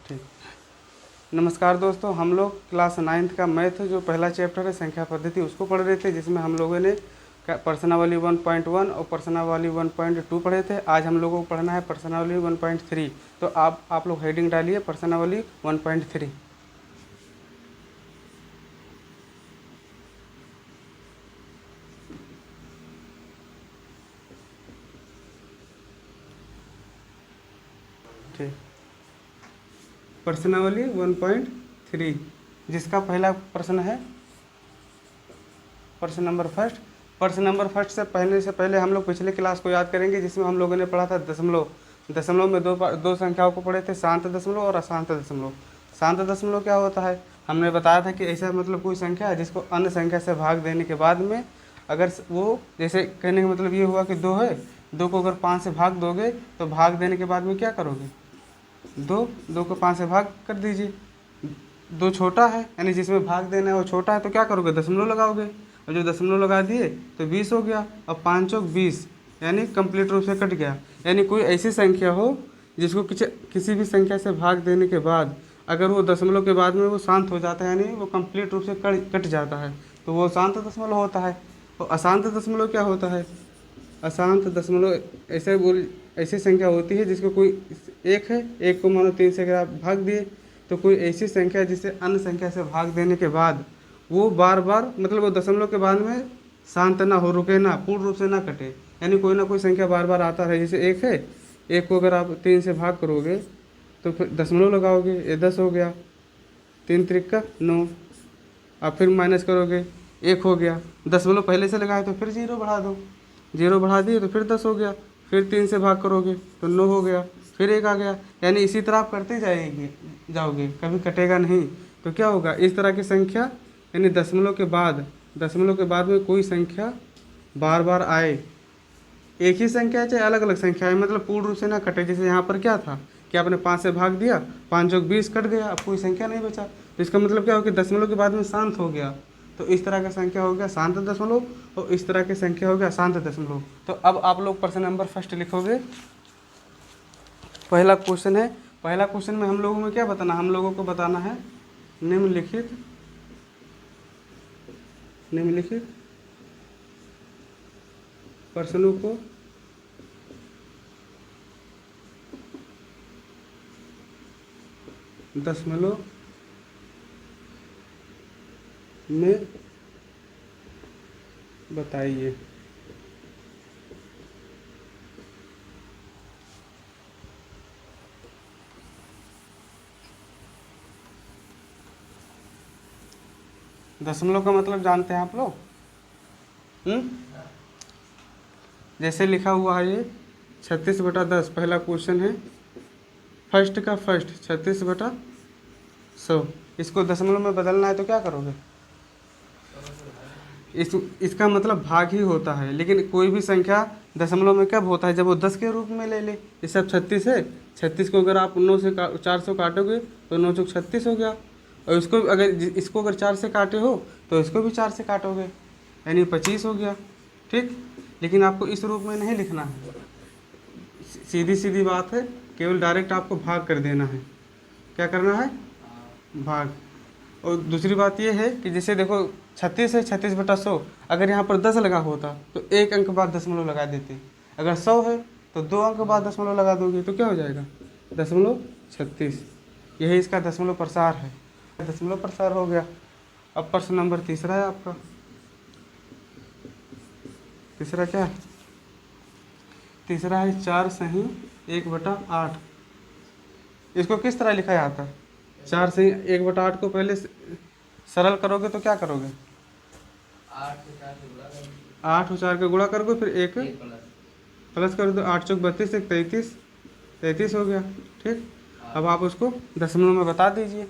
ठीक। नमस्कार दोस्तों, हम लोग क्लास 9th का मैथ जो पहला चैप्टर है संख्या पद्धति उसको पढ़ रहे थे, जिसमें हम लोगों ने प्रश्नावली 1.1 और प्रश्नावली 1.2 पढ़े थे। आज हम लोगों को पढ़ना है प्रश्नावली 1.3। तो आप लोग हेडिंग डालिए प्रश्नावली 1.3। ठीक, प्रश्नावली 1.3 जिसका पहला प्रश्न है प्रश्न नंबर फर्स्ट। प्रश्न नंबर फर्स्ट से पहले हम लोग पिछले क्लास को याद करेंगे, जिसमें हम लोगों ने पढ़ा था दशमलव। दशमलव में दो संख्याओं को पढ़े थे, शांत दशमलव और अशांत दशमलव। शांत दशमलव क्या होता है, हमने बताया था कि ऐसा मतलब कोई संख्या है जिसको अन्य संख्या से भाग देने के बाद में अगर वो, जैसे कहने का मतलब ये हुआ कि 2 है, 2 को अगर 5 से भाग दोगे तो भाग देने के बाद में क्या करोगे, 2 को 5 से भाग कर दीजिए। 2 छोटा है, यानी जिसमें भाग देना है वो छोटा है, तो क्या करोगे, दशमलव लगाओगे। और जो दशमलव लगा दिए तो 20 हो गया। अब 5 चौक 20, यानी कंप्लीट रूप से कट गया। यानी कोई ऐसी संख्या हो जिसको किसी भी संख्या से भाग देने के बाद अगर वो दशमलव के बाद में वो शांत हो जाता है, यानी वो कंप्लीट रूप से कट जाता है, तो वो शांत दशमलव होता है। तो अशांत दशमलव क्या होता है, अशांत दशमलव ऐसी संख्या होती है जिसको कोई एक है, एक को मानो 3 से अगर आप भाग दिए तो कोई ऐसी संख्या जिसे अन्य संख्या से भाग देने के बाद वो बार बार, मतलब वो दशमलव के बाद में शांत ना हो, रुके ना, पूर्ण रूप से ना कटे। यानी कोई ना कोई संख्या बार बार आता है। जैसे एक है, एक को अगर आप 3 से भाग करोगे तो फिर दशमलव लगाओगे, ये 10 हो गया, 3 त्रिक 9। आप फिर माइनस करोगे, 1 हो गया, दशमलव पहले से लगाए तो फिर 0 बढ़ा दो, 0 बढ़ा दिए तो फिर 10 हो गया, फिर 3 से भाग करोगे तो 9 हो गया, फिर 1 आ गया। यानी इसी तरह आप करते जाओगे, कभी कटेगा नहीं। तो क्या होगा, इस तरह की संख्या, यानी दशमलव के बाद में कोई संख्या बार बार आए, एक ही संख्या है चाहे अलग अलग संख्या है, मतलब पूर्ण रूप से ना कटे। जैसे यहाँ पर क्या था कि आपने 5 से भाग दिया, 5 चौक 20 कट गया, अब कोई संख्या नहीं बचा। तो इसका मतलब क्या हो कि दशमलव के बाद में शांत हो गया। तो इस तरह का संख्या हो गया शांत दशमलव, और इस तरह की संख्या हो गया अशांत दशमलव। तो अब आप लोग प्रश्न नंबर फर्स्ट लिखोगे। पहला क्वेश्चन है, पहला क्वेश्चन में हम लोगों में क्या बताना, हम लोगों को बताना है निम्नलिखित प्रश्नों को दशमलव में बताइए। दशमलव का मतलब जानते हैं आप लोग? जैसे लिखा हुआ है ये 36/10 पहला क्वेश्चन है, फर्स्ट का फर्स्ट 36/100। इसको दशमलव में बदलना है तो क्या करोगे, इसका मतलब भाग ही होता है। लेकिन कोई भी संख्या दशमलव में कब होता है, जब वो 10 के रूप में ले ले। जैसे अब 36 है, 36 को अगर आप 9 से 4 से काटोगे तो 9 चौक 36 हो गया। और इसको अगर 4 से काटे हो तो इसको भी 4 से काटोगे, यानी 25 हो गया। ठीक, लेकिन आपको इस रूप में नहीं लिखना है, सीधी सीधी बात है, केवल डायरेक्ट आपको भाग कर देना है। क्या करना है, भाग। और दूसरी बात यह है कि जैसे देखो 36 है, 36/100, अगर यहाँ पर 10 लगा होता तो 1 अंक बाद दशमलव लगा देते। अगर 100 है तो 2 अंक बाद दशमलव लगा दोगे, तो क्या हो जाएगा, दशमलव 36। यही इसका दशमलव प्रसार है, दशमलव प्रसार हो गया। अब प्रश्न नंबर तीसरा है आपका। तीसरा क्या है, तीसरा है 4 सही 1/8। इसको किस तरह लिखा जाता है, 4 सही 1/8 को पहले सरल करोगे तो क्या करोगे, 8 और 4 का गुणा करोगे, फिर एक प्लस कर दो, 8 चौक 32, 33 हो गया। ठीक, अब आप उसको दशमलव में बता दीजिए,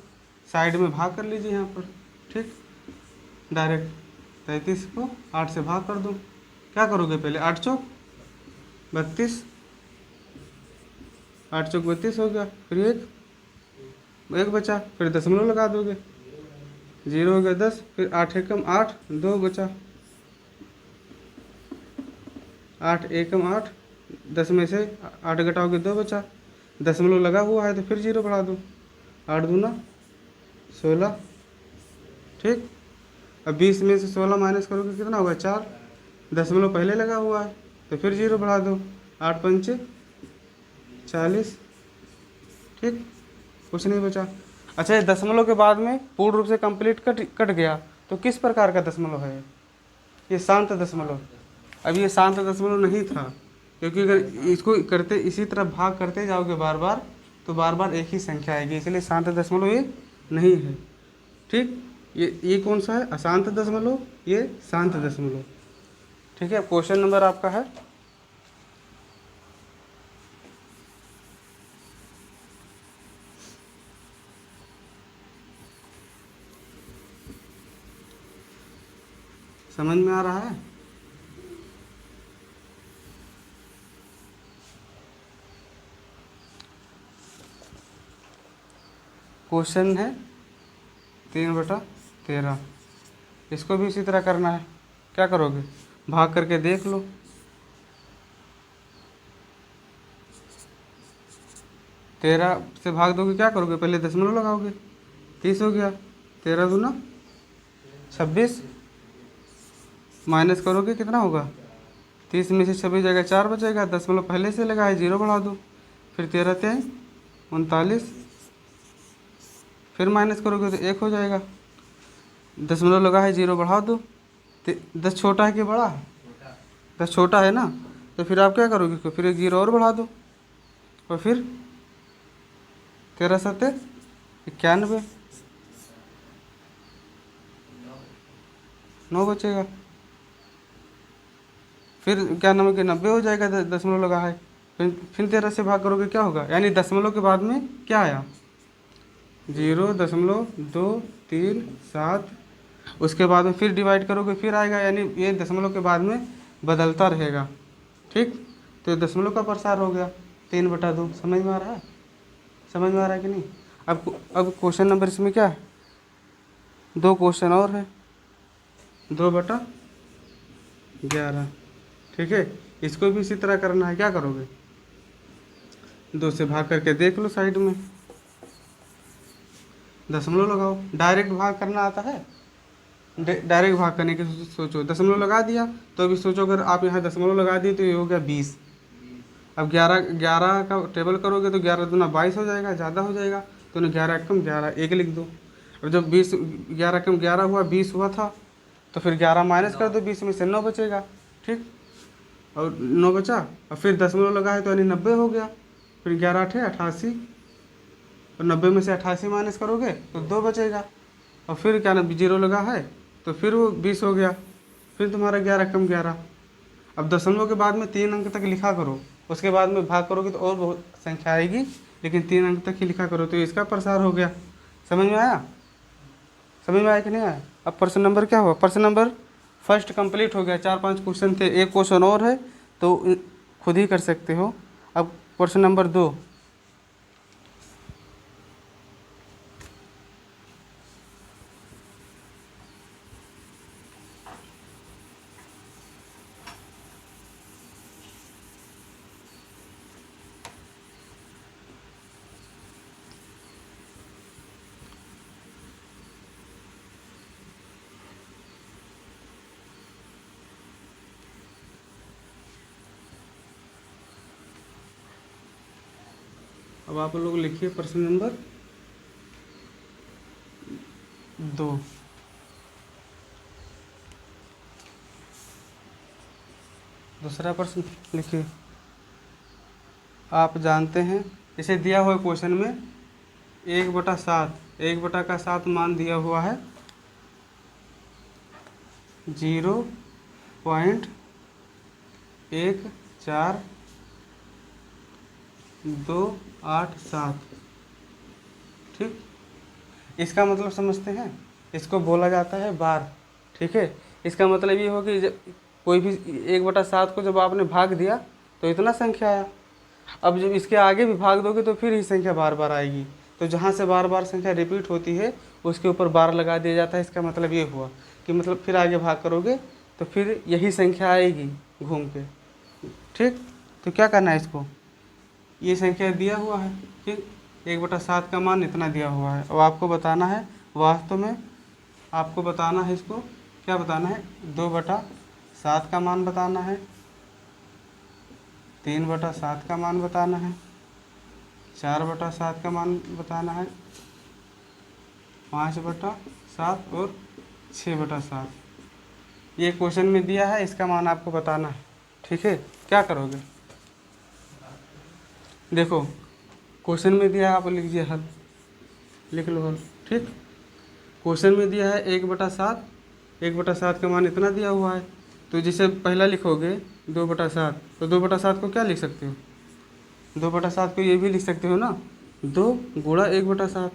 साइड में भाग कर लीजिए यहाँ पर। ठीक, डायरेक्ट 33 को 8 से भाग कर दो। क्या करोगे, पहले 8 चौक 32, 8 चौक 32 हो गया, फिर एक बचा, फिर दशमलव लगा दोगे, 0 हो गया 10, फिर 8 एकम 8, 2 बचा, 8 एकम 8, 10 में से 8 घटाओगे 2 बचा, दशमलव लगा हुआ है तो फिर 0 बढ़ा दो, 8 दूना 16, ठीक। अब 20 में से 16 माइनस करोगे कितना होगा 4, दशमलव पहले लगा हुआ है तो फिर 0 बढ़ा दो, 8 पंचे 40, ठीक, कुछ नहीं बचा। अच्छा, ये दशमलव के बाद में पूर्ण रूप से कंप्लीट कट गया तो किस प्रकार का दशमलव है? ये शांत दशमलव। अब ये शांत दशमलव नहीं था, क्योंकि अगर इसको करते इसी तरह भाग करते जाओगे बार बार तो बार बार एक ही संख्या आएगी, इसलिए शांत दशमलव ये नहीं है, ठीक। ये कौन सा है? अशांत दशमलव, ये शांत दशमलव, ठीक है। क्वेश्चन नंबर आपका है समझ में आ रहा है? क्वेश्चन है 3/13, इसको भी इसी तरह करना है। क्या करोगे? भाग करके देख लो। तेरह से भाग दोगे, क्या करोगे? पहले दशमलव लगाओगे, 30 हो गया, 13 दूना 26, माइनस करोगे कितना होगा? 30 में से 26 जाएगा, 4 बचेगा, दशमलव पहले से लगाए, 0 बढ़ा दो, फिर 13 × 39, फिर माइनस करोगे तो 1 हो जाएगा, दशमलव लगा है, 0 बढ़ा दो। 10 छोटा है कि बड़ा है? 10 छोटा है ना, तो फिर आप क्या करोगे? तो फिर 1 0 और बढ़ा दो, और फिर 13 × 7 = 91, 9 बचेगा, फिर 91 के 90 हो जाएगा, दशमलव लगा है। फिर 13 से भाग करोगे, क्या होगा? यानी दशमलव के बाद में क्या आया? 0.237, उसके बाद में फिर डिवाइड करोगे, फिर आएगा, यानी ये दशमलव के बाद में बदलता रहेगा, ठीक। तो दशमलव का प्रसार हो गया 3/2। समझ में आ रहा है? समझ में आ रहा है कि नहीं? अब क्वेश्चन नंबर इसमें क्या है? 2 क्वेश्चन और है, 2/11, ठीक है। इसको भी इसी तरह करना है। क्या करोगे? 2 से भाग करके देख लो, साइड में दशमलव लगाओ। डायरेक्ट भाग करना आता है? डायरेक्ट भाग करने की सोचो, दशमलव लगा दिया तो अभी सोचो, अगर आप यहाँ दशमलव लगा दिए तो ये हो गया 20। अब 11 का टेबल करोगे तो 11 दूना 22 हो जाएगा, ज़्यादा हो जाएगा, तो 11 कम 11 1 लिख दो। अब जब 11 कम 11 हुआ, 20 हुआ था, तो फिर 11 माइनस कर दो, 20 में से 9 बचेगा, ठीक। और 9 बचा, और फिर दशमलव लगा है तो यानी 90 हो गया, फिर 11 × 8 = 88, और 90 में से 88 माइनस करोगे तो 2 बचेगा, और फिर क्या ना 0 लगा है तो फिर वो 20 हो गया, फिर तुम्हारा 11 कम 11। अब दशमलव के बाद में 3 अंक तक लिखा करो, उसके बाद में भाग करोगे तो और बहुत संख्या आएगी, लेकिन 3 अंक तक ही लिखा करो, तो इसका प्रसार हो गया। समझ में आया? समझ में आया कि नहीं आया? अब प्रश्न नंबर क्या हुआ? प्रश्न नंबर फर्स्ट कंप्लीट हो गया। 4-5 क्वेश्चन थे, एक क्वेश्चन और है तो खुद ही कर सकते हो। अब प्रश्न नंबर 2, अब आप लोग लिखिए प्रश्न नंबर 2। दूसरा प्रश्न लिखिए। आप जानते हैं, इसे दिया हुआ क्वेश्चन में 1/7, 1/7 मान दिया हुआ है 0.14287, ठीक। इसका मतलब समझते हैं, इसको बोला जाता है बार, ठीक है। इसका मतलब ये हो कि जब कोई भी 1/7 को जब आपने भाग दिया तो इतना संख्या आया, अब जब इसके आगे भी भाग दोगे तो फिर ही संख्या बार बार आएगी, तो जहाँ से बार बार संख्या रिपीट होती है उसके ऊपर बार लगा दिया जाता है। इसका मतलब ये हुआ कि मतलब फिर आगे भाग करोगे तो फिर यही संख्या आएगी घूम के, ठीक। तो क्या करना है इसको, ये संख्या दिया हुआ है, ठीक, 1/7 का मान इतना दिया हुआ है। अब आपको बताना है वास्तव में, आपको बताना है इसको क्या बताना है, 2/7 का मान बताना है, 3/7 का मान बताना है, 4/7 का मान बताना है, 5/7 और 6/7। ये क्वेश्चन में दिया है, इसका मान आपको बताना है। ठीक है, क्या करोगे, देखो क्वेश्चन में दिया है, आप लिखिए हल, लिख लो हल। ठीक, क्वेश्चन में दिया है 1/7, 1/7 का मान इतना दिया हुआ है, तो जिसे पहला लिखोगे 2/7, तो 2/7 को क्या लिख सकते हो, 2/7 को ये भी लिख सकते हो ना, 2 गुणा 1/7।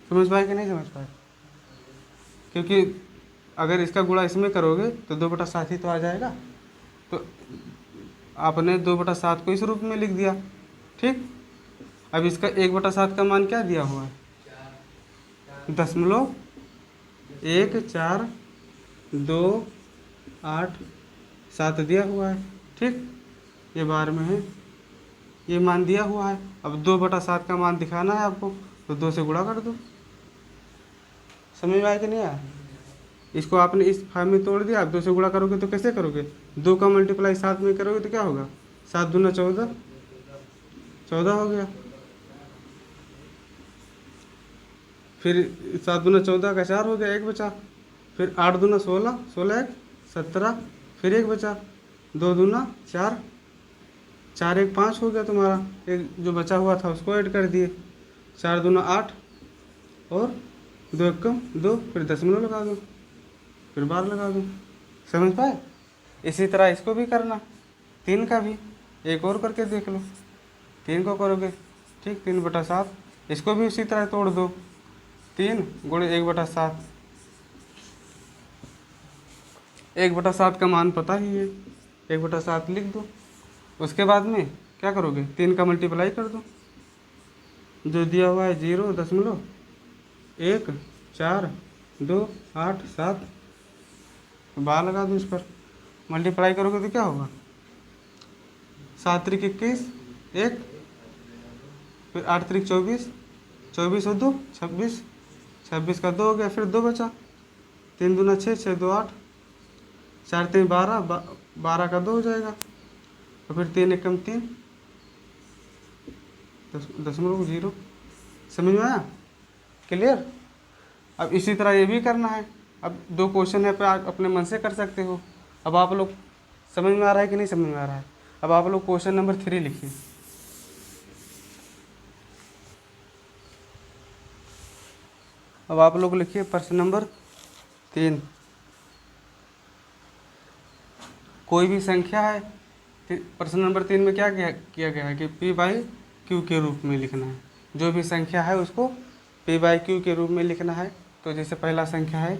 समझ पाए कि नहीं समझ पाए, क्योंकि अगर इसका गुणा इसमें करोगे तो 2/7 ही तो आ जाएगा। तो आपने 2/7 को इस रूप में लिख दिया। ठीक, अब इसका 1/7 का मान क्या दिया हुआ है, 0.1428 दिया हुआ है। ठीक, ये बार में है, ये मान दिया हुआ है। अब 2/7 का मान दिखाना है आपको, तो 2 से गुणा कर दो। समझ में आया कि नहीं आया, इसको आपने इस फार्म में तोड़ दिया। आप 2 से गुणा करोगे तो कैसे करोगे, 2 का मल्टीप्लाई 7 में करोगे तो क्या होगा, 7 दूना 14, 14 हो गया। फिर 7 दूना 14 का 4 हो गया, 1 बचा। फिर 8 दूना 16, 16 1 17, फिर 1 बचा, 2 दूना 4, 4 1 5 हो गया तुम्हारा। एक जो बचा हुआ था उसको ऐड कर दिए, 4 दूना 8 और 2 1 2, फिर दशमलव लगा दो, फिर बार लगा दो। समझ पाए। इसी तरह इसको भी करना, 3 का भी एक और करके देख लो, 3 को करोगे। ठीक, 3/7, इसको भी उसी तरह तोड़ दो, 3 गुणे 1/7, 1/7 का मान पता ही है, 1/7 लिख दो। उसके बाद में क्या करोगे, 3 का मल्टीप्लाई कर दो, जो दिया हुआ है 0.14287, बार लगा दो इस पर, मल्टीप्लाई करोगे तो क्या होगा, 7 त्रिक 21, 1, फिर 8 त्रिक 24, 24 और 2 26, 26 का 2 हो गया, फिर 2 बचा, 3 दूना 6, 6 2 8, 4 3 12, 12 का 2 हो जाएगा, और फिर 3 1 3, 0.0। समझ में आया, क्लियर। अब इसी तरह ये भी करना है। अब 2 क्वेश्चन है पे आप अपने मन से कर सकते हो। अब आप लोग समझ में आ रहा है कि नहीं समझ में आ रहा है। अब आप लोग क्वेश्चन नंबर 3 लिखिए। अब आप लोग लिखिए प्रश्न नंबर 3। कोई भी संख्या है, प्रश्न नंबर 3 में क्या किया गया है कि P/Q के रूप में लिखना है। जो भी संख्या है उसको P/Q के रूप में लिखना है। तो जैसे पहला संख्या है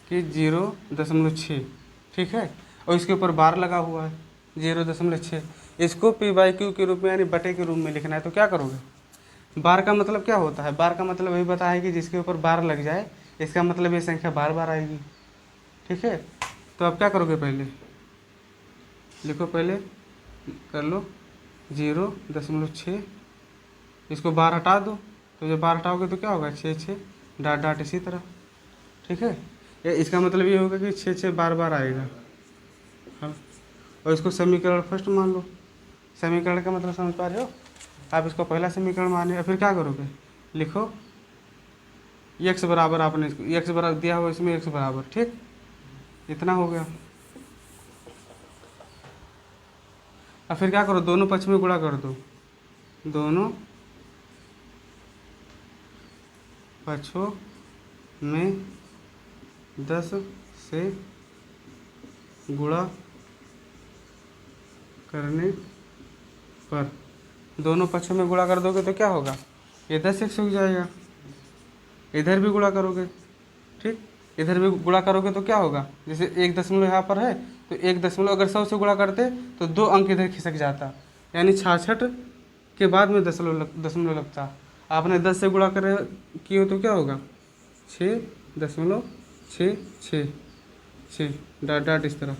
कि 0.6, ठीक है, और इसके ऊपर बार लगा हुआ है 0.6, इसको P/Q के रूप में यानी बटे के रूप में लिखना है। तो क्या करोगे, बार का मतलब क्या होता है, बार का मतलब वही बताया है कि जिसके ऊपर बार लग जाए, इसका मतलब ये संख्या बार बार आएगी। ठीक है, तो अब क्या करोगे, पहले लिखो, पहले कर लो 0.6, इसको बार हटा दो, तो जब बार हटाओगे तो क्या होगा, 6 6 डाट डाट इसी तरह। ठीक है, ये इसका मतलब ये होगा कि 6 6 बार बार आएगा। हाँ, और इसको समीकरण फर्स्ट मान लो। समीकरण का मतलब समझ पा रहे हो, आप इसको पहला समीकरण माने। फिर क्या करोगे, लिखो x बराबर, आपने इसको x बराबर दिया हुआ, इसमें x बराबर, ठीक, इतना हो गया। अब फिर क्या करो, दोनों पक्ष में गुणा कर दो, दोनों पक्षों में 10 से गुणा करने पर, दोनों पक्षों में गुणा कर दोगे तो क्या होगा, ये 10 1 हो जाएगा। इधर भी गुणा करोगे, ठीक, इधर भी गुणा करोगे तो क्या होगा, जैसे 1 दशमलव यहाँ पर है, तो 1 दशमलव अगर 100 से गुणा करते तो 2 अंक इधर खिसक जाता, यानी 66 के बाद में दशमलव लगता। आपने 10 से गुणा करे किए तो क्या होगा, 6.666 डाट डाट इस तरह।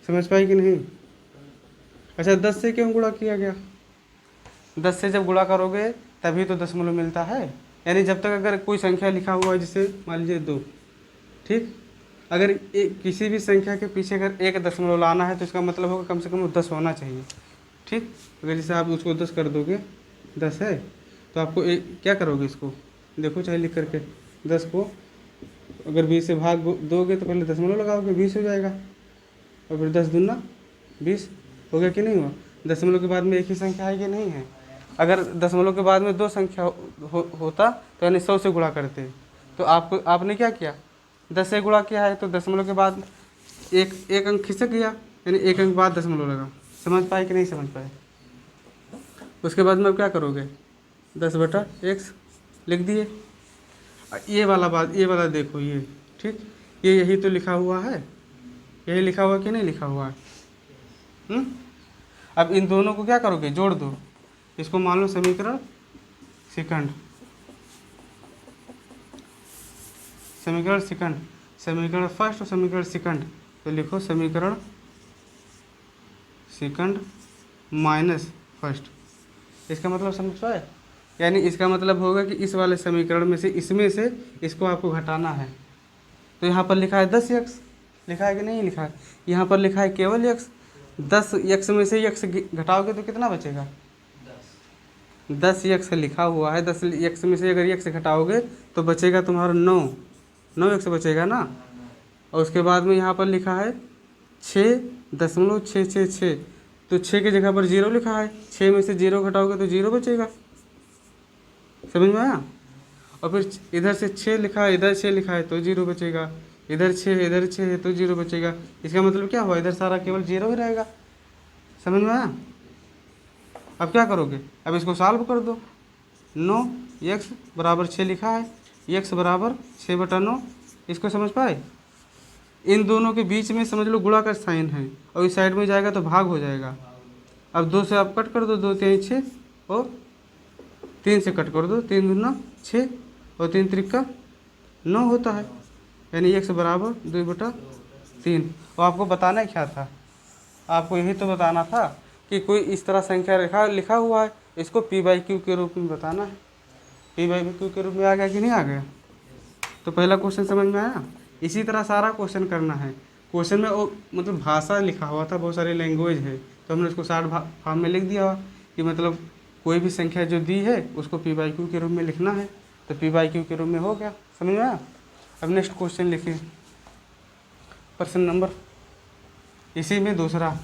समझ पाई कि नहीं। अच्छा, 10 से क्यों गुणा किया गया, 10 से जब गुणा करोगे तभी तो दशमलव मिलता है। यानी जब तक अगर कोई संख्या लिखा हुआ है जैसे मान लीजिए 2, ठीक, अगर किसी भी संख्या के पीछे अगर एक दशमलव लाना है तो इसका मतलब होगा कम से कम वो 10 होना चाहिए, ठीक। अगर जैसे आप उसको 10 कर दोगे, 10 है तो आपको क्या करोगे इसको, देखो चाहे लिख करके, 10 को अगर 20 से भाग दोगे तो पहले दशमलव लगाओगे, 20 हो जाएगा, और फिर 10 दूना 20 हो गया कि नहीं हुआ। दशमलव के बाद में एक ही संख्या है कि नहीं है। अगर दशमलव के बाद में 2 संख्या होता तो यानी 100 से गुणा करते। तो आपने क्या किया, 10 से गुणा किया है तो दशमलव के बाद एक अंक खिसक गया, यानी एक अंक बाद दशमलव लगा। समझ पाए कि नहीं समझ पाए। उसके बाद में अब क्या करोगे, 10/x लिख दिए। ये वाला देखो, ये ठीक, ये यही तो लिखा हुआ है, यही लिखा हुआ कि नहीं लिखा हुआ है। अब इन दोनों को क्या करोगे, जोड़ दो। इसको मान लो समीकरण सेकंड, समीकरण फर्स्ट और समीकरण सेकंड। तो लिखो समीकरण सेकंड माइनस फर्स्ट। इसका मतलब समझ पाए, यानी इसका मतलब होगा कि इस वाले समीकरण में से, इसमें से इसको आपको घटाना है। तो यहाँ पर लिखा है 10x, लिखा है कि नहीं लिखा है, यहाँ पर लिखा है केवल x। 10x में से x घटाओगे तो कितना बचेगा, 10x लिखा हुआ है, 10x में से अगर x घटाओगे तो बचेगा तुम्हारा 9x बचेगा ना। और उसके बाद में यहाँ पर लिखा है 6.666, तो 6 की जगह पर 0 लिखा है, 6 में से 0 घटाओगे तो 0 बचेगा। समझ में आया। और फिर इधर से 6 लिखा है, इधर 6 लिखा है तो 0 बचेगा, इधर 6 है तो 0 बचेगा। इसका मतलब क्या हुआ, इधर सारा केवल 0 ही रहेगा। समझ में आया। अब क्या करोगे, अब इसको सॉल्व कर दो। 9x बराबर 6 लिखा है, x बराबर 6/9। इसको समझ पाए। इन दोनों के बीच में समझ लो गुणा का साइन है, और इस साइड में जाएगा तो भाग हो जाएगा। अब 2 से आप कट कर दो, 2 3 6, और 3 से कट कर दो, 3 दूना 6 और 3 त्रिका 9 होता है, यानी x बराबर 2/3। और आपको बताना क्या था, आपको यही तो बताना था कि कोई इस तरह संख्या लिखा हुआ है, इसको p/q के रूप में बताना है। p/q के रूप में आ गया कि नहीं आ गया। तो पहला क्वेश्चन समझ में आया। इसी तरह सारा क्वेश्चन करना है। क्वेश्चन में वो मतलब भाषा लिखा हुआ था, बहुत सारी लैंग्वेज है, तो हमने उसको शॉर्ट फॉर्म में लिख दिया कि मतलब कोई भी संख्या जो दी है उसको p/q के रूप में लिखना है, तो p/q के रूप में हो गया। समझ में आया। अब नेक्स्ट क्वेश्चन लिखिए, प्रश्न नंबर इसी में दूसरा।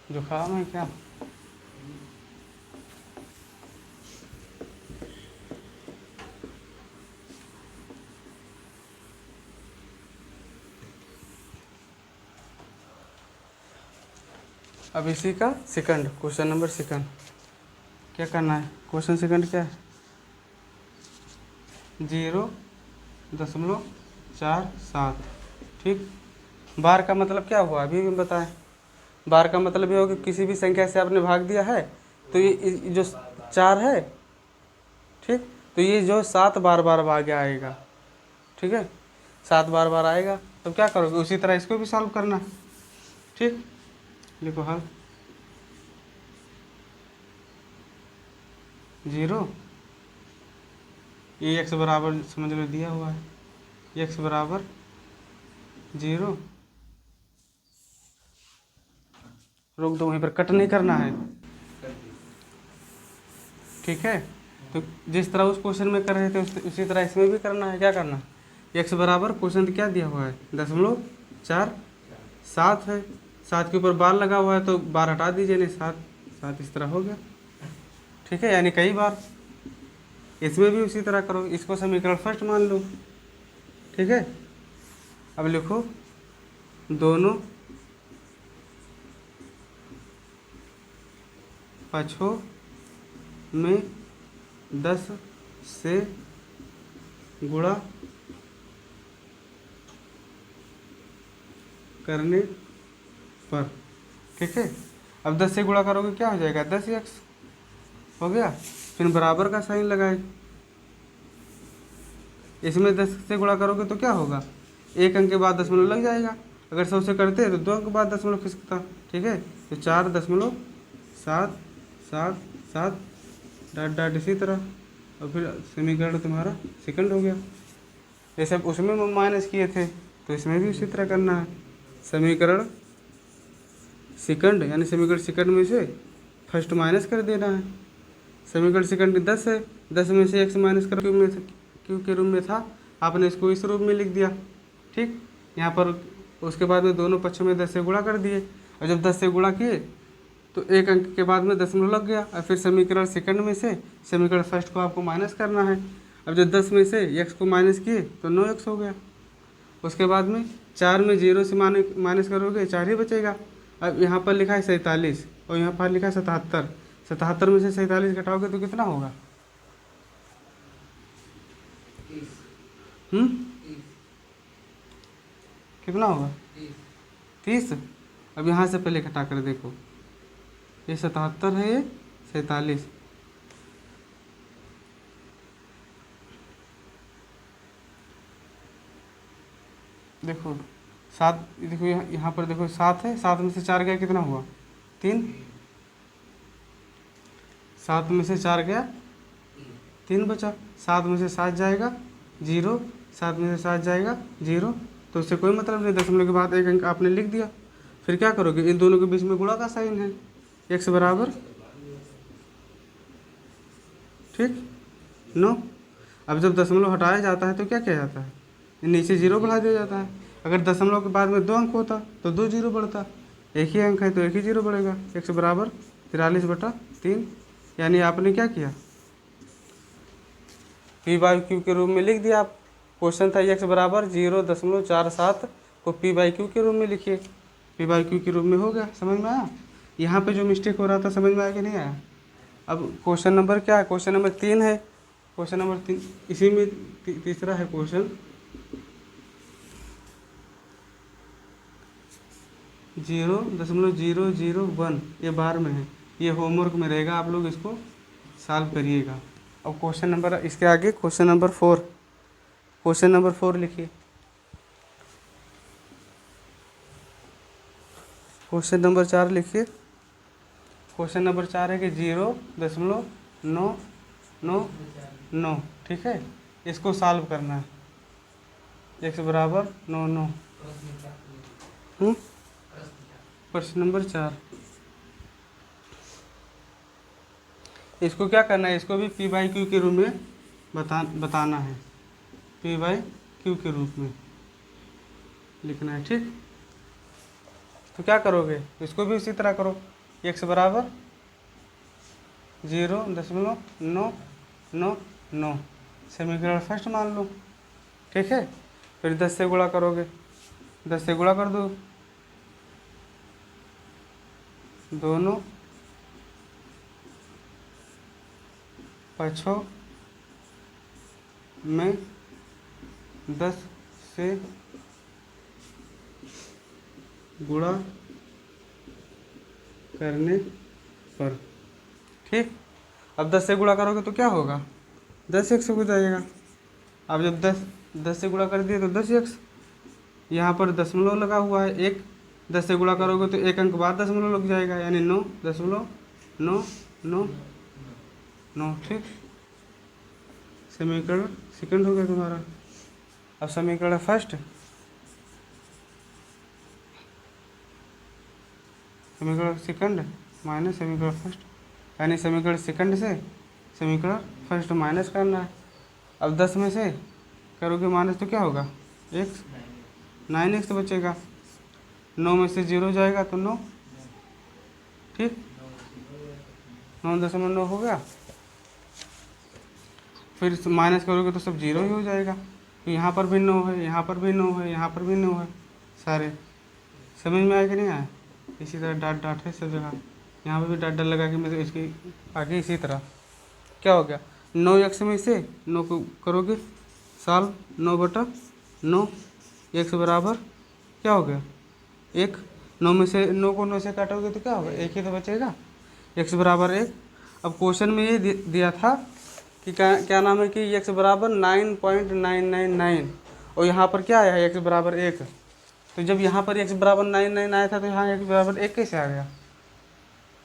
जुकाम है क्या। अब इसी का सेकंड, क्वेश्चन नंबर सेकंड क्या करना है। क्वेश्चन सेकंड क्या है, 0.47। ठीक। बार का मतलब क्या हुआ अभी भी बताएं। बार का मतलब ये होगा कि किसी भी संख्या से आपने भाग दिया है तो ये जो 4 है, ठीक, तो ये जो 7 बार आगे आएगा। ठीक है, 7 बार आएगा। तो क्या करोगे, उसी तरह इसको भी सॉल्व करना है। ठीक, लिखो हल। 0, ये x बराबर समझ लो दिया हुआ है, x बराबर 0। रोक दो, वहीं पर कट नहीं करना है। ठीक है, तो जिस तरह उस क्वेश्चन में कर रहे थे उसी तरह इसमें भी करना है। क्या करना है, x बराबर क्वेश्चन क्या दिया हुआ है 0.47 है, 7 के ऊपर बार लगा हुआ है तो बार हटा दीजिए, नहीं 7 इस तरह हो गया। ठीक है, यानी कई बार। इसमें भी उसी तरह करो, इसको समीकरण फर्स्ट मान लो। ठीक है, अब लिखो दोनों पक्षों में 10 से गुणा करने पर। ठीक है, अब 10 से गुणा करोगे क्या हो जाएगा, 10x हो गया। फिर बराबर का साइन लगाए, इसमें 10 से गुणा करोगे तो क्या होगा, एक अंक के बाद दशमलव लग जाएगा। अगर 100 से करते हैं तो 2 अंक के बाद दशमलव खिसकता। ठीक है, तो 4.777 डॉट डॉट इसी तरह, और फिर समीकरण तुम्हारा सेकंड हो गया। जैसे अब उसमें माइनस किए थे तो इसमें भी उसी तरह करना है। समीकरण सेकंड यानी समीकरण सेकंड में से फर्स्ट माइनस कर देना है। समीकरण सेकंड 10 है, 10 में से x माइनस कर क्यू के रूप में था, आपने इसको इस रूप में लिख दिया। ठीक, यहाँ पर उसके बाद में दोनों पक्षों में 10 से गुणा कर दिए, और जब 10 से गुणा किए तो एक अंक के बाद में दशमलव लग गया, और फिर समीकरण सेकंड में से समीकरण फर्स्ट को आपको माइनस करना है। अब जब 10 में से x को माइनस किए तो 9x हो गया। उसके बाद में 4 में 0 से माइनस करोगे 4 ही बचेगा। अब यहाँ पर लिखा है 47 और यहाँ पर लिखा है 77, 77 में से 47 घटाओगे तो कितना होगा, कितना होगा, 30। अब यहाँ से पहले घटा कर देखो, ये 77 है, ये 47। देखो 7, देखो यहाँ पर देखो 7 है, 7 में से 4 गया कितना हुआ, 3। 7 में से 4 गया 3 बचा, 7 में से 7 जाएगा 0, 7 में से 7 जाएगा 0, तो उससे कोई मतलब नहीं, दशमलव के बाद एक अंक आपने लिख दिया। फिर क्या करोगे, इन दोनों के बीच में गुणा का साइन है, x बराबर, ठीक, 9। अब जब दशमलव हटाया जाता है तो क्या किया जाता है, नीचे 0 बढ़ा दिया जाता है। अगर दशमलव के बाद में 2 अंक होता तो 2 0 बढ़ता, एक ही अंक है तो एक ही 0 बढ़ेगा। x बराबर 43/3, यानी आपने क्या किया, p/q के रूप में लिख दिया। आप क्वेश्चन था x बराबर 0.47 को p/q के रूप में लिखिए, p/q के रूप में हो गया। समझ में आया, यहाँ पे जो मिस्टेक हो रहा था समझ में आया कि नहीं आया। अब क्वेश्चन नंबर क्या है, क्वेश्चन नंबर 3 है, क्वेश्चन नंबर 3 इसी में तीसरा है क्वेश्चन, 0.001, ये बार में है, ये होमवर्क में रहेगा, आप लोग इसको सॉल्व करिएगा। अब क्वेश्चन नंबर इसके आगे क्वेश्चन नंबर 4, क्वेश्चन नंबर 4 लिखिए। क्वेश्चन नंबर 4 लिखिए। क्वेश्चन नंबर 4 है कि 0.999, ठीक है, इसको सॉल्व करना है, x बराबर 9 प्रश्न नंबर 4, इसको क्या करना है, इसको भी p/q के रूप में बताना है, p/q के रूप में लिखना है। ठीक, तो क्या करोगे, इसको भी उसी तरह करो, x बराबर 0.999, समीकरण फर्स्ट मान लो। ठीक है, फिर 10 से गुणा करोगे, 10 से गुणा कर दो, दोनों पक्षों में 10 से गुणा करने पर। ठीक, अब 10 से गुणा करोगे तो क्या होगा, 10x हो जाएगा। अब जब 10 से गुणा कर दिए तो 10x, यहाँ पर दशमलव लगा हुआ है एक, 10 से गुणा करोगे तो एक अंक बाद दशमलव लग जाएगा, यानी 9.999। ठीक, समीकरण सेकंड हो गया तुम्हारा। अब समीकरण फर्स्ट, समीकरण सेकंड माइनस समीकरण फर्स्ट, यानी समीकरण सेकंड से समीकरण फर्स्ट माइनस करना है। अब 10 में से करोगे माइनस तो क्या होगा, x, 9x बचेगा, 9 में से 0 जाएगा तो 9, ठीक, 9.9 हो गया। फिर माइनस करोगे तो सब 0 ही हो जाएगा, तो यहाँ पर भी 9 है, यहाँ पर भी 9 है, यहाँ पर भी 9 है, सारे समझ में आया कि नहीं आया। इसी तरह डॉट डॉट है सब जगह, यहाँ पर भी डॉट डॉट लगा के मतलब इसके आगे इसी तरह क्या हो गया, 9x में से 9 को करोगे सॉल्व, 9/9, x बराबर क्या हो गया 1। 9 में से 9 को 9 से काटोगे तो क्या होगा, 1 ही तो बचेगा। x बराबर 1। अब क्वेश्चन में ये दिया था कि क्या नाम है कि x बराबर 9.999 और यहाँ पर क्या आया है x बराबर 1। तो जब यहाँ पर x बराबर 9 आया था तो यहाँ x बराबर 1 कैसे आ गया।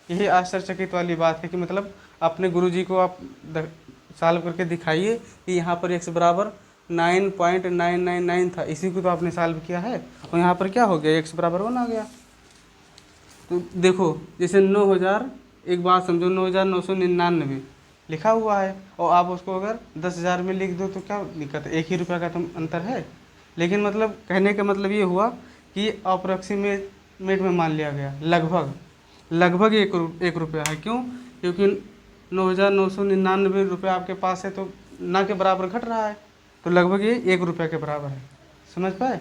यही आश्चर्यचकित वाली बात है कि मतलब अपने गुरुजी को आप सॉल्व करके दिखाइए कि यहाँ पर x बराबर 9.999 था, इसी को तो आपने सॉल्व किया है और यहाँ पर क्या हो गया, x बराबर 1 आ गया। तो देखो जैसे 9000, एक बात समझो, 9999 लिखा हुआ है और आप उसको अगर 10,000 में लिख दो तो क्या दिक्कत है, 1 ही रुपये का तो अंतर है। लेकिन मतलब कहने का मतलब ये हुआ कि अप्रॉक्सीमेट में मान लिया गया, लगभग 1 रुपया है। क्यों, क्योंकि 9,999 रुपये आपके पास है तो ना के बराबर घट रहा है, तो लगभग ये 1 रुपये के बराबर है। समझ पाए।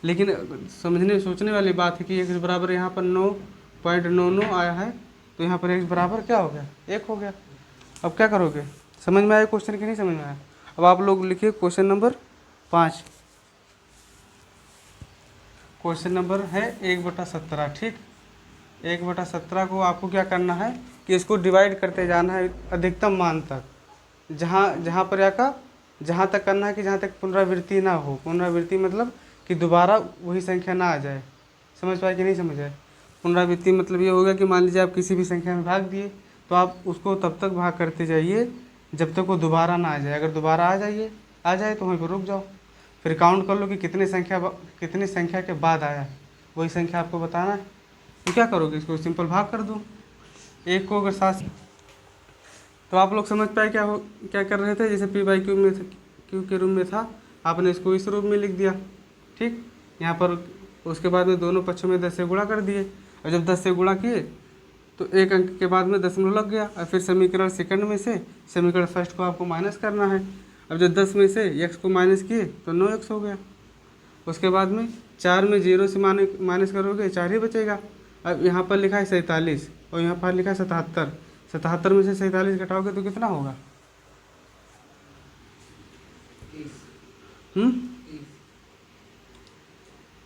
लेकिन समझने सोचने वाली बात है कि x बराबर यहाँ पर 9.99 आया है तो यहाँ पर x बराबर क्या हो गया, 1 हो गया। अब क्या करोगे, समझ में आया क्वेश्चन कि नहीं समझ में आया। अब आप लोग लिखिए क्वेश्चन नंबर 5। क्वेश्चन नंबर है 1/17। ठीक, 1/17 को आपको क्या करना है कि इसको डिवाइड करते जाना है अधिकतम मान तक, जहाँ पर का जहाँ तक करना है कि जहाँ तक पुनरावृत्ति ना हो। पुनरावृत्ति मतलब कि दोबारा वही संख्या ना आ जाए। समझ पाए कि नहीं समझ आए। पुनरावृत्ति मतलब ये होगा कि मान लीजिए आप किसी भी संख्या में भाग दिए तो आप उसको तब तक भाग करते जाइए जब तक वो दोबारा ना आ जाए। अगर दोबारा आ जाए तो वहीं पर रुक जाओ, फिर काउंट कर लो कि कितने संख्या के बाद आया, वही संख्या आपको बताना है। तो क्या करोगे, इसको सिंपल भाग कर दो। 1 को अगर 7, तो आप लोग समझ पाए क्या कर रहे थे। जैसे क्यू के रूप में था, आपने इसको इस रूप में लिख दिया। ठीक, यहाँ पर उसके बाद में दोनों पक्षों में 10 से गुणा कर दिए और जब 10 से गुणा किए तो एक अंक के बाद में दशमलव लग गया और फिर समीकरण सेकंड में से समीकरण फर्स्ट को आपको माइनस करना है। अब जब 10 में से x को माइनस किए तो 9x हो गया। उसके बाद में 4 में 0 से माइनस करोगे 4 ही बचेगा। अब यहाँ पर लिखा है 47 और यहाँ पर लिखा है 77। 77 में से 47 घटाओगे तो कितना होगा,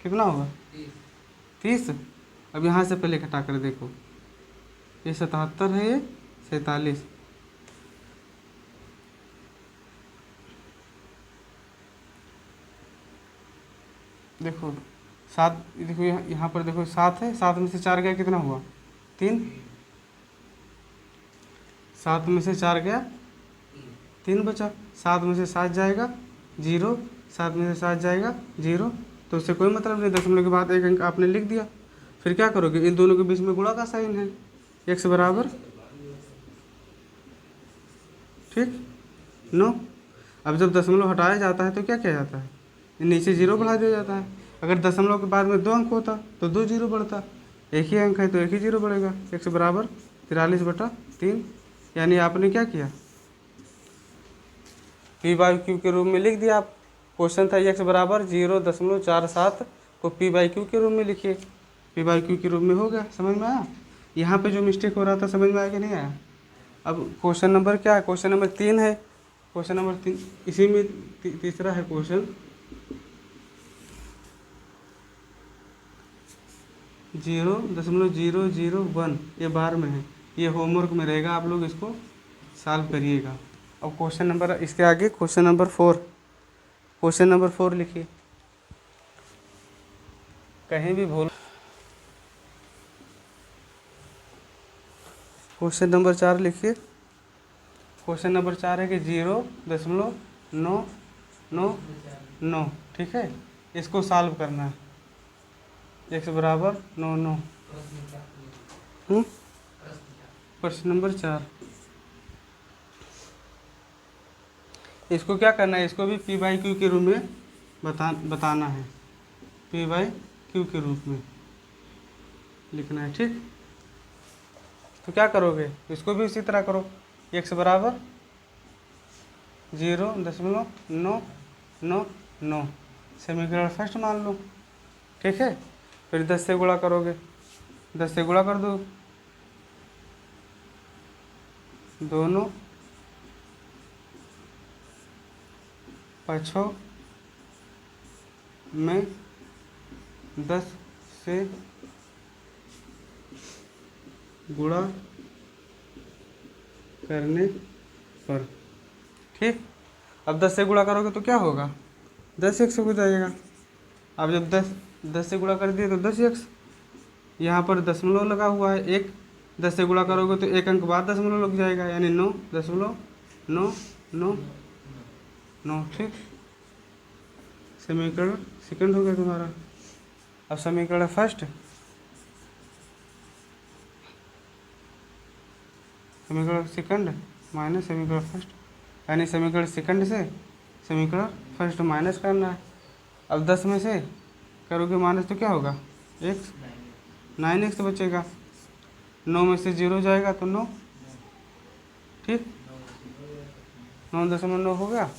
कितना होगा, 30। अब यहाँ से पहले घटा कर देखो, ये 77 है, ये 47। देखो 7, देखो यहाँ पर देखो 7 है, 7 में से 4 गया कितना हुआ, 3। 7 में से 4 गया 3 बचा। 7 में से 7 जाएगा 0, 7 में से 7 जाएगा 0, तो उससे कोई मतलब नहीं। दशमलव के बाद एक अंक आपने लिख दिया। फिर क्या करोगे, इन दोनों के बीच में गुणा का साइन है, x बराबर, ठीक, 9। अब जब दशमलव हटाया जाता है तो क्या किया जाता है, नीचे 0 बढ़ा दिया जाता है। अगर दशमलव के बाद में 2 अंक होता तो 2 0 बढ़ता, एक ही अंक है तो एक ही 0 बढ़ेगा। x बराबर 43/3। यानी आपने क्या किया, p/q के रूप में लिख दिया। आप क्वेश्चन था x बराबर 0.47 को p/q के रूप में लिखिए, p/q के रूप में हो गया। समझ में आया। यहाँ पे जो मिस्टेक हो रहा था समझ में आया कि नहीं आया। अब क्वेश्चन नंबर क्या है, क्वेश्चन नंबर 3 है। क्वेश्चन नंबर 3 इसी में तीसरा है क्वेश्चन। 0.001 ये बार में है, ये होमवर्क में रहेगा, आप लोग इसको सॉल्व करिएगा। अब क्वेश्चन नंबर इसके आगे क्वेश्चन नंबर 4, क्वेश्चन नंबर 4 लिखिए, कहीं भी भूल। क्वेश्चन नंबर 4 लिखिए। क्वेश्चन नंबर 4 है कि 0.999, ठीक है, इसको सॉल्व करना है। x बराबर 9 प्रश्न नंबर 4, इसको क्या करना है, इसको भी p/q के रूप में बताना है, p/q के रूप में लिखना है। ठीक, तो क्या करोगे, इसको भी इसी तरह करो। x बराबर 0.999 समीकरण फर्स्ट मान लो, ठीक है। फिर 10 से गुणा करोगे, 10 से गुणा कर दो, दोनों पक्षों में 10 से गुणा करने पर, ठीक। अब 10 से गुणा करोगे तो क्या होगा, 10x हो जाएगा। अब जब 10 से गुणा कर दिए तो 10x, यहाँ पर दशमलव लगा हुआ है एक, 10 से गुणा करोगे तो एक अंक बाद दशमलव लग जाएगा, यानी 9.999, ठीक। समीकरण सेकंड हो गया तुम्हारा। अब समीकरण फर्स्ट, समीकरण सेकंड माइनस समीकरण फर्स्ट, यानी समीकरण सेकंड से समीकरण फर्स्ट माइनस करना है। अब 10 में से करोगे माइनस तो क्या होगा, x, 9x बचेगा। 9 में से 0 जाएगा तो 9, ठीक, 9.9 हो गया।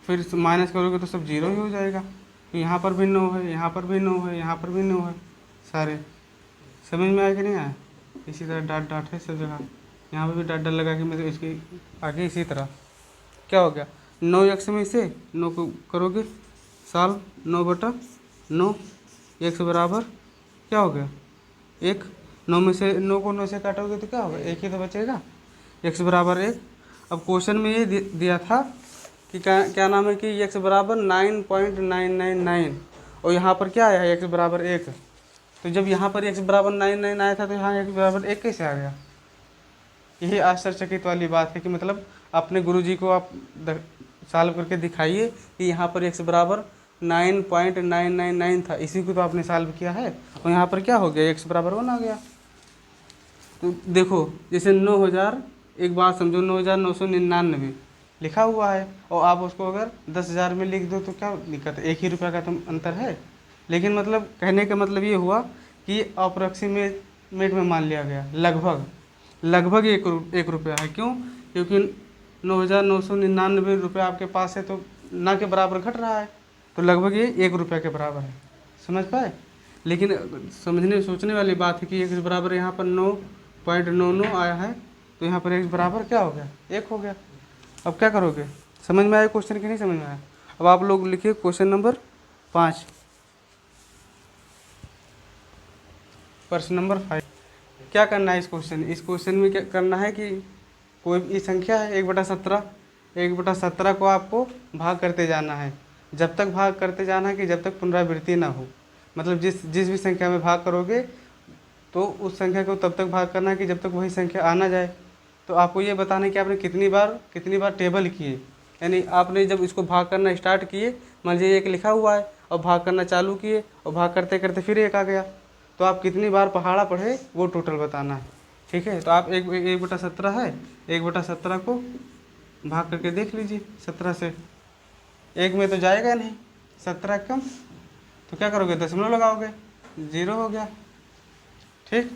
फिर माइनस करोगे तो सब 0 ही हो जाएगा। तो यहाँ पर भी 9 है, यहाँ पर भी 9 है, यहाँ पर भी 9 है, सारे। समझ में आया कि नहीं आया। इसी तरह डाट डाट है सब जगह, यहाँ पर भी डाट डाट लगा के मतलब इसके आगे इसी तरह क्या हो गया, 9x में से 9 को करोगे साल 9/9, x बराबर क्या हो गया 1। 9 में से 9 को 9 से काटोगे तो क्या होगा, 1 ही तो बचेगा, x बराबर 1। अब क्वेश्चन में ये दिया था कि क्या नाम है कि x बराबर 9.999 और यहाँ पर क्या आया है x बराबर 1। तो जब यहाँ पर x बराबर 999 आया था तो यहाँ x बराबर 1 कैसे आ गया। यही आश्चर्यचकित वाली बात है कि मतलब अपने गुरुजी को आप सॉल्व करके दिखाइए कि यहाँ पर x बराबर 9.999 था, इसी को तो आपने सॉल्व किया है और यहाँ पर क्या हो गया x बराबर 1 आ गया। तो देखो जैसे 9000, एक बात समझो, 9999 लिखा हुआ है और आप उसको अगर 10,000 में लिख दो तो क्या दिक्कत है, 1 ही रुपये का तो अंतर है। लेकिन मतलब कहने का मतलब ये हुआ कि अप्रॉक्सीमेट में मान लिया गया, लगभग 1 रुपया है। क्यों, क्योंकि 9,999 रुपये आपके पास है तो ना के बराबर घट रहा है, तो लगभग ये 1 रुपये के बराबर है। समझ पाए। लेकिन समझने सोचने वाली बात है कि x बराबर यहाँ पर 9.99 आया है तो यहाँ पर x बराबर क्या हो गया, 1 हो गया। अब क्या करोगे, समझ में आया क्वेश्चन कि नहीं समझ में आया। अब आप लोग लिखिए क्वेश्चन नंबर 5, प्रश्न नंबर 5। क्या करना है इस क्वेश्चन में क्या करना है कि कोई भी संख्या है 1/17, 1/17 को आपको भाग करते जाना है। जब तक भाग करते जाना है कि जब तक पुनरावृत्ति ना हो, मतलब जिस भी संख्या में भाग करोगे तो उस संख्या को तब तक भाग करना है कि जब तक वही संख्या आ ना जाए। तो आपको ये बताना है कि आपने कितनी बार टेबल किए, यानी आपने जब इसको भाग करना स्टार्ट किए, मान लीजिए 1 लिखा हुआ है और भाग करना चालू किए और भाग करते करते फिर 1 आ गया, तो आप कितनी बार पहाड़ा पढ़े वो टोटल बताना है। ठीक है, तो आप 1/17 है, 1/17 को भाग करके देख लीजिए 17 से। 1 में तो जाएगा नहीं, 17 कम, तो क्या करोगे, दशमलव लगाओगे, 0 हो गया। ठीक,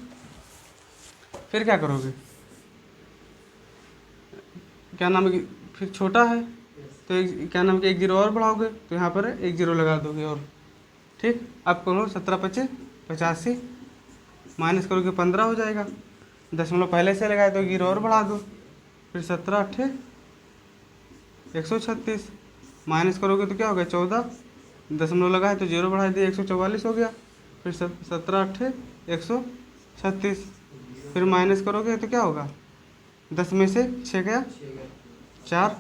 फिर क्या करोगे, क्या नाम है कि फिर छोटा है तो क्या नाम है कि 1 0 और बढ़ाओगे तो यहाँ पर 1 0 लगा दोगे और। ठीक, अब करो 17×5 = 85, माइनस करोगे 15 हो जाएगा, दशमलव पहले से लगाए तो 1 0 और बढ़ा दो, फिर 17×8 = 136, माइनस करोगे तो क्या होगा 14, दशमलव लगाए तो 0 बढ़ा दिए 144 हो गया, फिर 17×8 = 136, फिर माइनस करोगे तो क्या होगा, 10 में से 6 गया 4,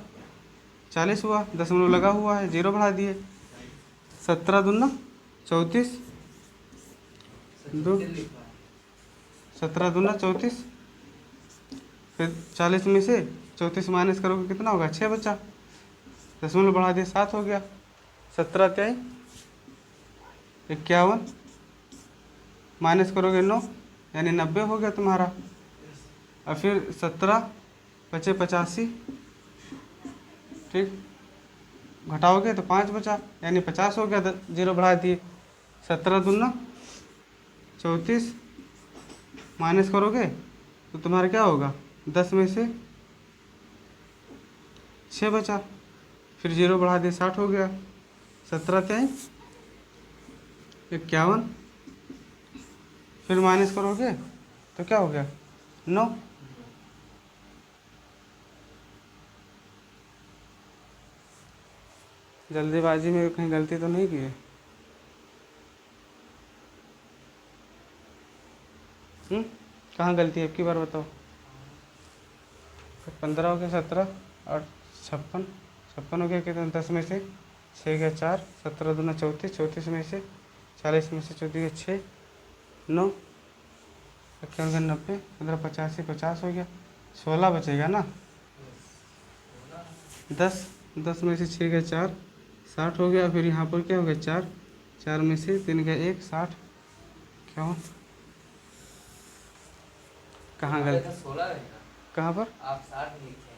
40 हुआ, दशमलव लगा हुआ है 0 बढ़ा दिए, 17 दूना 34, 17 दूना 34, फिर 40 में से 34 माइनस करोगे कितना होगा, 6 बचा, दशमलव बढ़ा दिए 7 हो गया, 17×3 = 51, माइनस करोगे 9 यानी 90 हो गया तुम्हारा। और फिर 17×5 = 85, ठीक, घटाओगे तो 5 बचा यानी 50 हो गया, 0 बढ़ा दिए, 17 दूना 34, माइनस करोगे तो तुम्हारा क्या होगा, 10 में से 6 बचा, फिर 0 बढ़ा दिए 60 हो गया, 17×3 = 51, फिर माइनस करोगे तो क्या हो गया 9। जल्दीबाजी में कहीं गलती तो नहीं की है। कहाँ गलती है, अब की बार बताओ। 15 हो गया, 17 और 56, 56 हो गया कितना, 10 में से 6 गया 4, 17 दूना 34, 34 में से 40 में से 14 गया 6, 9, 91 गया 90, 15 85, 50 हो गया, 16 बचेगा ना। 10, 10 में से 6 गया 4, 60 हो गया। फिर यहाँ पर क्या हो गया 4, 4 में से 3 गया 1, 60। क्यों, कहाँ गए, कहाँ पर आप 60 लिखे,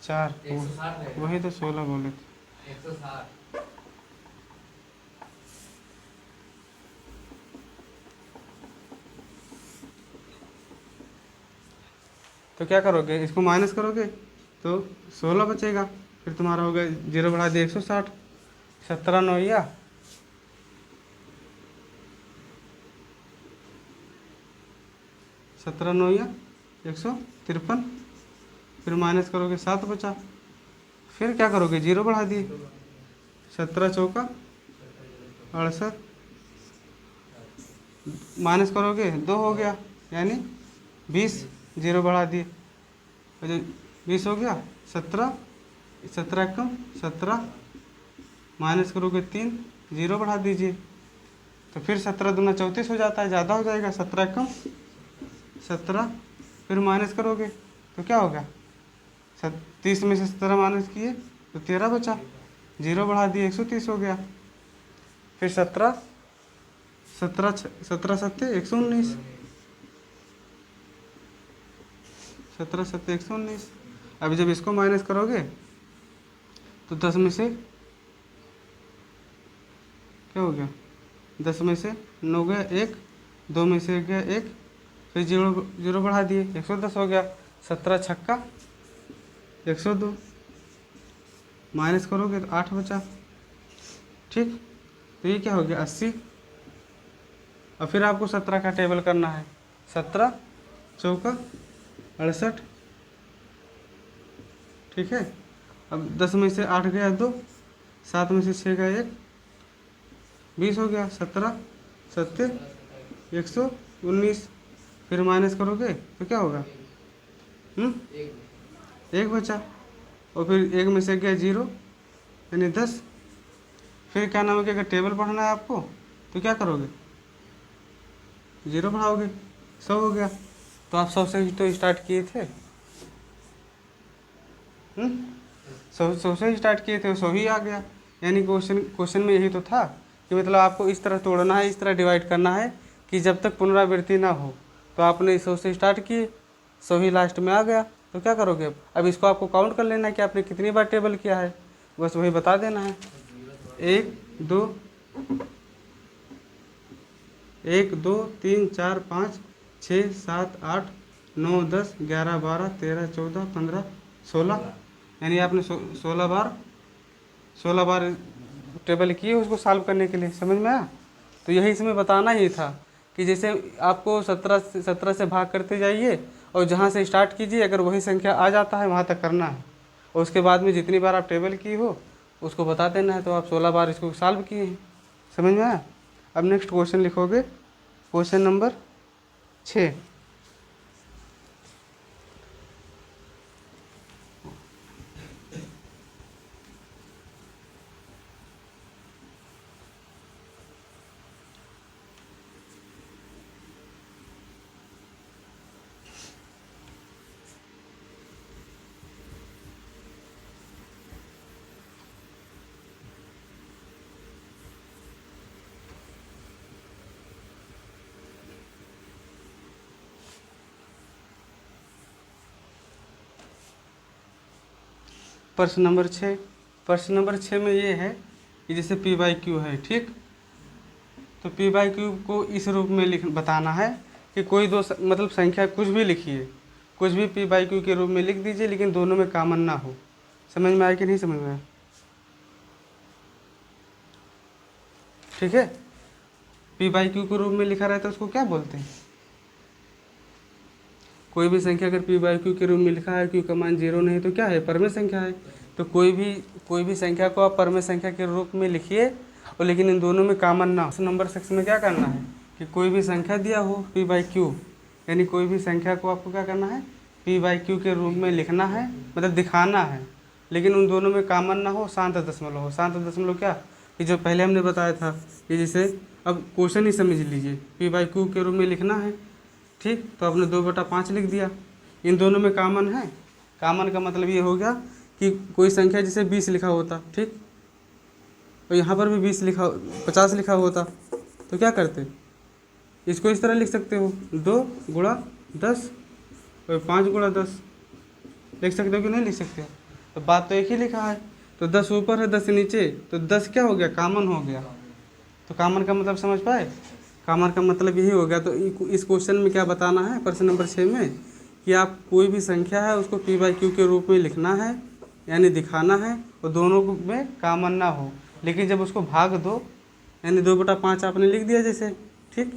4, 160 वही तो 16 बोले थे। 160। तो क्या करोगे, इसको माइनस करोगे तो 16 बचेगा। फिर तुम्हारा हो गया 0 बढ़ा दिया 160, 17 9 17 9 153। फिर माइनस करोगे 7 बचा। फिर क्या करोगे, 0 बढ़ा दिए, 17 चौका 68, माइनस करोगे 2 हो गया, यानी 20, 0 बढ़ा दिए, 20 हो गया। 17, 17 कम 17, माइनस करोगे 3, 0 बढ़ा दीजिए, तो फिर 17 दूना 34 हो जाता है, ज़्यादा हो जाएगा। 17 कम 17, फिर माइनस करोगे तो क्या होगा, 30 में से 17 माइनस किए तो 13 बचा, 0 बढ़ा दिए 130 हो गया। फिर 17, 17 7 119, 17 7 119। अभी जब इसको माइनस करोगे तो 10 में से क्या हो गया, 10 में से 9 गया 1, 2 में से 1 गया 1, फिर 0 बढ़ा दिए 110 हो गया। 17 छक्का 102, माइनस करोगे तो 8 बचा। ठीक, तो ये क्या हो गया 80। और फिर आपको 17 का टेबल करना है, 17 चौका 68। ठीक है, अब 10 में से 8 गया 2, 7 में से 6 गया 1, 20 हो गया। 17 7 119, फिर माइनस करोगे तो क्या होगा, 1 बचा। और फिर 1 में से गया 0, यानी 10। फिर क्या नाम है कि अगर टेबल पढ़ना है आपको तो क्या करोगे, 0 बढ़ाओगे, 100 हो गया। तो आप 100 से ही तो स्टार्ट किए थे, 100 से ही स्टार्ट किए थे, 100 ही आ गया। यानी क्वेश्चन में यही तो था कि मतलब आपको इस तरह तोड़ना है, इस तरह डिवाइड करना है कि जब तक पुनरावृत्ति ना हो। तो आपने 100 से स्टार्ट किए, 100 ही लास्ट में आ गया, तो क्या करोगे अब इसको आपको काउंट कर लेना है कि आपने कितनी बार टेबल किया है, बस वही बता देना है। 1 2 1 2 3 4 5 6 7 8 9 10 11 12 13 14 15 16, यानी आपने 16 बार टेबल किए उसको सॉल्व करने के लिए। समझ में आया, तो यही इसमें बताना ही था कि जैसे आपको 17 से भाग करते जाइए और जहाँ से स्टार्ट कीजिए, अगर वही संख्या आ जाता है वहाँ तक करना है, और उसके बाद में जितनी बार आप टेबल की हो उसको बता देना है। तो आप 16 बार इसको सॉल्व किए हैं। समझ में आया। अब नेक्स्ट क्वेश्चन लिखोगे, क्वेश्चन नंबर 6। प्रश्न नंबर 6, प्रश्न नंबर 6 में ये है कि जैसे P/Q है, ठीक, तो P/Q को इस रूप में बताना है कि कोई दो मतलब संख्या कुछ भी लिखिए, कुछ भी P/Q के रूप में लिख दीजिए, लेकिन दोनों में कॉमन ना हो। समझ में आया कि नहीं समझ में आया, ठीक है। P/Q के रूप में लिखा रहता है उसको क्या बोलते हैं, कोई भी संख्या अगर P/Q के रूप में लिखा है, Q का मान 0 नहीं तो क्या है, परमेय संख्या है। तो कोई भी संख्या को आप परमेय संख्या के रूप में लिखिए, और लेकिन इन दोनों में कॉमन ना हो। नंबर 6 में क्या करना है कि कि कोई भी संख्या दिया हो पी बाई क्यू, यानी कोई भी संख्या को आपको क्या करना है, पी बाई क्यू के रूप में लिखना है, मतलब दिखाना है, लेकिन उन दोनों में कॉमन ना हो, शांत दशमलव हो। शांत दशमलव क्या, कि जो पहले हमने बताया था कि जैसे अब क्वेश्चन ही समझ लीजिए, पी बाई क्यू के रूप में लिखना है, ठीक, तो आपने 2/5 लिख दिया। इन दोनों में कॉमन है, कॉमन का मतलब ये हो गया कि कोई संख्या जैसे 20 लिखा होता, ठीक, और यहाँ पर भी 50 लिखा होता, तो क्या करते, इसको इस तरह लिख सकते हो, 2 × 10 और 5 × 10 लिख सकते हो कि नहीं लिख सकते हो। तो बात तो एक ही लिखा है, तो 10 ऊपर है 10 नीचे, तो 10 क्या हो गया, कॉमन हो गया। तो कॉमन का मतलब समझ पाए, कॉमन का मतलब यही हो गया। तो इस क्वेश्चन में क्या बताना है, प्रश्न नंबर 6 में, कि आप कोई भी संख्या है उसको पी बाई क्यू के रूप में लिखना है, यानी दिखाना है, और दोनों में कॉमन ना हो, लेकिन जब उसको भाग दो, यानी 2/5 आपने लिख दिया जैसे, ठीक,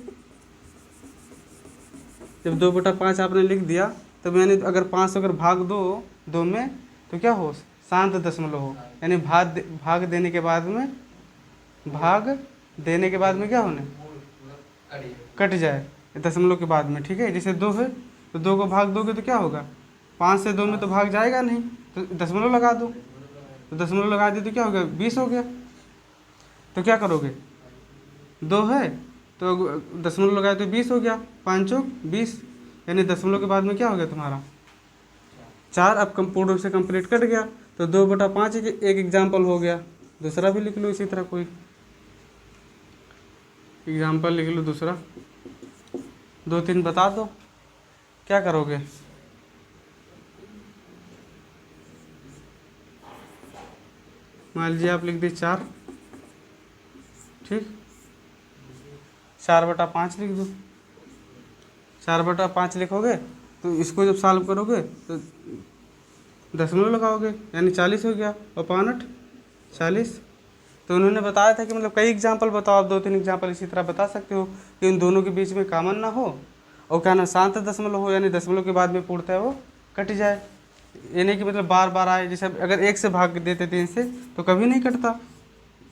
जब 2/5 आपने लिख दिया, तब यानी अगर 5 से अगर भाग दो 2 में, तो क्या हो, शांत दशमलव हो, यानी भाग देने के बाद में, क्या होने, कट जाए दशमलव के बाद में, ठीक है। जैसे 2 है तो 2 को भाग दोगे तो क्या होगा, 5 से 2 में तो भाग जाएगा नहीं, तो दशमलव लगा दो, तो दशमलव लगा दिए तो क्या हो गया, 20 हो गया। तो क्या करोगे, 2 है तो दशमलव लगाए तो 20 हो गया, 5 चौक 20, यानी दशमलव के बाद में क्या हो गया तुम्हारा 4। अब पूर्ण रूप से कंप्लीट कट गया, तो 2/5 एक एग्जाम्पल हो गया। दूसरा भी लिख लो इसी तरह, कोई एग्जाम्पल लिख लो दूसरा, 2-3 बता दो, क्या करोगे, मान लीजिए आप लिख दिए 4, ठीक, 4/5 लिख दो। 4/5 लिखोगे तो इसको जब सॉल्व करोगे तो दशमलव लगाओगे, यानी 40 हो गया, और 5 × 40। तो उन्होंने बताया था कि मतलब कई एग्जाम्पल बताओ, आप 2-3 एग्जाम्पल इसी तरह बता सकते हो कि इन दोनों के बीच में कॉमन ना हो, और क्या ना शांत दशमलव हो, यानी दशमलव के बाद में पूर्णतः वो कट जाए, ये नहीं कि मतलब बार बार आए। जैसे अगर 1 से भाग देते 3 से तो कभी नहीं कटता,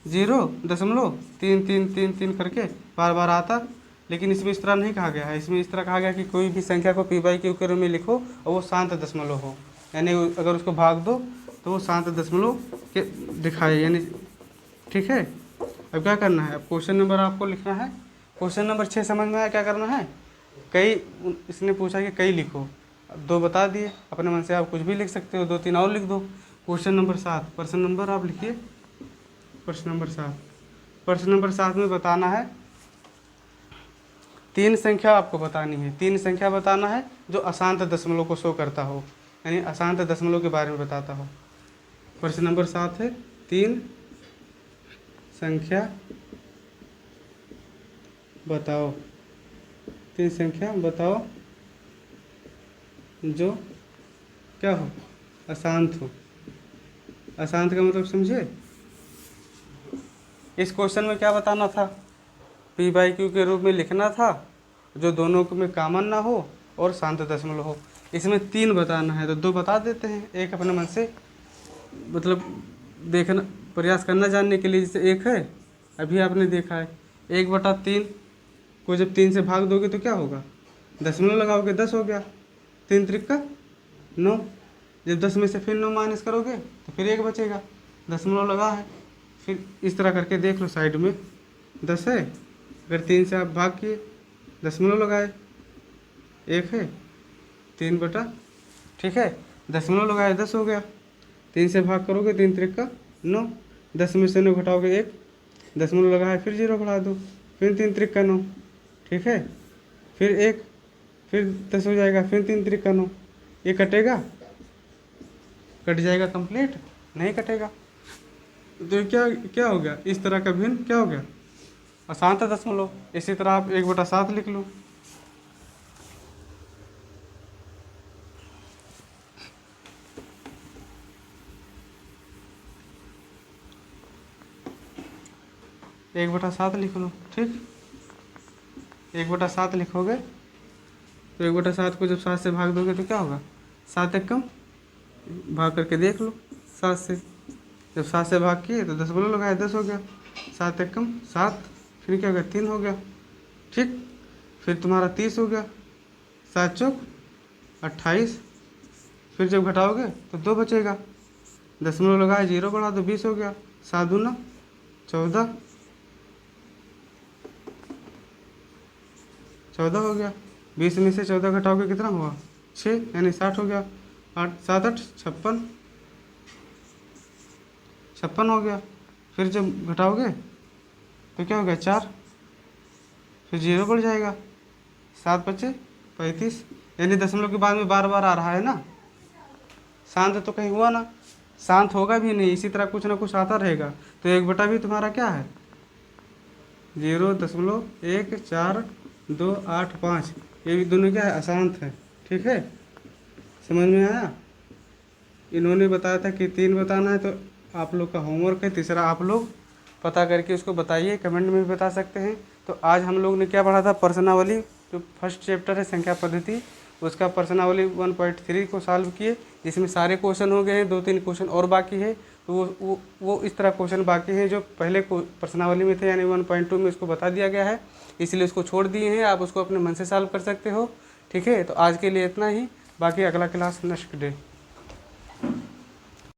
0.3 करके बार बार आता, लेकिन इसमें इस तरह नहीं कहा गया है। इसमें इस तरह कहा गया कि कोई भी संख्या को पी बाई क्यू के रूप में लिखो और वो शांत दशमलव हो, यानी अगर उसको भाग दो तो वो शांत दशमलव के दिखाए, यानी ठीक है। अब क्या करना है, अब क्वेश्चन नंबर आपको लिखना है। क्वेश्चन नंबर 6 समझ में आया क्या करना है, कई, इसने पूछा कि कई लिखो, अब 2 बता दिए, अपने मन से आप कुछ भी लिख सकते हो, 2-3 और लिख दो। क्वेश्चन नंबर 7, प्रश्न नंबर आप लिखिए, प्रश्न नंबर 7। प्रश्न नंबर 7 में बताना है 3 संख्या आपको बतानी है, 3 संख्या बताना है जो अशांत दशमलव को शो करता हो, यानी अशांत दशमलव के बारे में बताता हो। प्रश्न नंबर 7 है 3 संख्या बताओ, 3 संख्या बताओ जो क्या हो, अशांत हो। अशांत का मतलब समझे, इस क्वेश्चन में क्या बताना था, पी बाई क्यू के रूप में लिखना था, जो दोनों में कॉमन ना हो और शांत दशमलव हो। इसमें 3 बताना है, तो 2 बता देते हैं, एक अपने मन से मतलब देखना प्रयास करना जानने के लिए। जैसे 1 है, अभी आपने देखा है, 1/3 को जब 3 से भाग दोगे तो क्या होगा, दशमलव लगाओगे, 10 हो गया, 3 त्रिक 9, जब 10 में से फिर 9 माइनस करोगे तो फिर 1 बचेगा, दशमलव लगा है। फिर इस तरह करके देख लो, साइड में 10 है, अगर 3 से आप भाग किए, दशमलव लगाए, 1 है, 3 ठीक है, दशमलव लगाए, 10 हो गया, 3 से भाग करोगे, 3 त्रिक 9, 10 में से 9 घटाओगे 1, दशमलव लगाए, फिर 0 बढ़ा दो, फिर 3 त्रिक 9, ठीक है, फिर 1, फिर 10 हो जाएगा, फिर 3 त्रिक 9, ये कटेगा, कट जाएगा कंप्लीट, नहीं कटेगा। तो क्या क्या हो गया, इस तरह का भिन्न क्या हो गया, अशांत दशमलव। इसी तरह आप 1/7 लिख लो, एक बटा 7 लिख लो, ठीक, 1/7 लिखोगे तो 1/7 को जब 7 से भाग दोगे तो क्या होगा, 7 एक कम, भाग करके देख लो 7 से, जब 7 से भाग किए तो दशमलव लगाए, 10 हो गया, 7 एक कम 7, फिर क्या हो गया, 3 हो गया, ठीक। फिर तुम्हारा 30 हो गया, 7 चौक 28। फिर जब घटाओगे तो 2 बचेगा, दशमलव लगाए 0 बढ़ा दो 20 हो गया, 7 दूना 14, 14 हो गया। 20 में से 14 घटाओगे कितना हुआ 6, यानी 60 हो गया। 8 7 8 56, 56 हो गया। फिर जब घटाओगे तो क्या हो गया 4, फिर 0 बढ़ जाएगा, 7 बचे 35, यानी दशमलव के बाद में बार बार आ रहा है ना, शांत तो कहीं हुआ ना, शांत होगा भी नहीं, इसी तरह कुछ ना कुछ आता रहेगा। तो 1 भी तुम्हारा क्या है 0.1425, ये भी दोनों क्या है अशांत है। ठीक है, समझ में आया। इन्होंने बताया था कि 3 बताना है, तो आप लोग का होमवर्क है तीसरा, आप लोग पता करके उसको बताइए, कमेंट में भी बता सकते हैं। तो आज हम लोग ने क्या पढ़ा था, प्रश्नावली, जो फर्स्ट चैप्टर है संख्या पद्धति, उसका प्रश्नावली 1.3 को सॉल्व किए, जिसमें सारे क्वेश्चन हो गए हैं, 2-3 क्वेश्चन और बाकी है। तो वो इस तरह क्वेश्चन बाकी हैं जो पहले प्रश्नावली में थे, यानी 1.2 में उसको बता दिया गया है, इसलिए उसको छोड़ दिए हैं, आप उसको अपने मन से सॉल्व कर सकते हो। ठीक है, तो आज के लिए इतना ही, बाकी अगला क्लास नेक्स्ट डे।